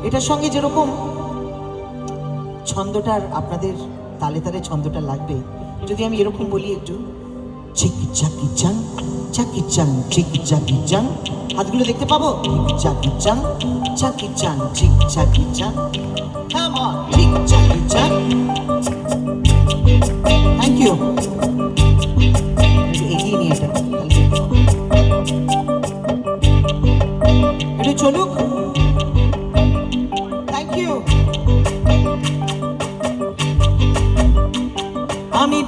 এটার সঙ্গে যেরকম ছন্দটার আপনাদের তালে তালে ছন্দটা লাগবে, যদি আমি এরকম বলি একটু চিকি চাকি চাং চাকি চাং চিকি চাকি চাং, হাতগুলো দেখতে পাবো? চাকি চাং চাকি চাং চিক চাকি চাং, কাম অন চিক চাকি চাং। Thank you. এগিয়ে নিয়ে এটা এটা চলুক। Thank you. আমি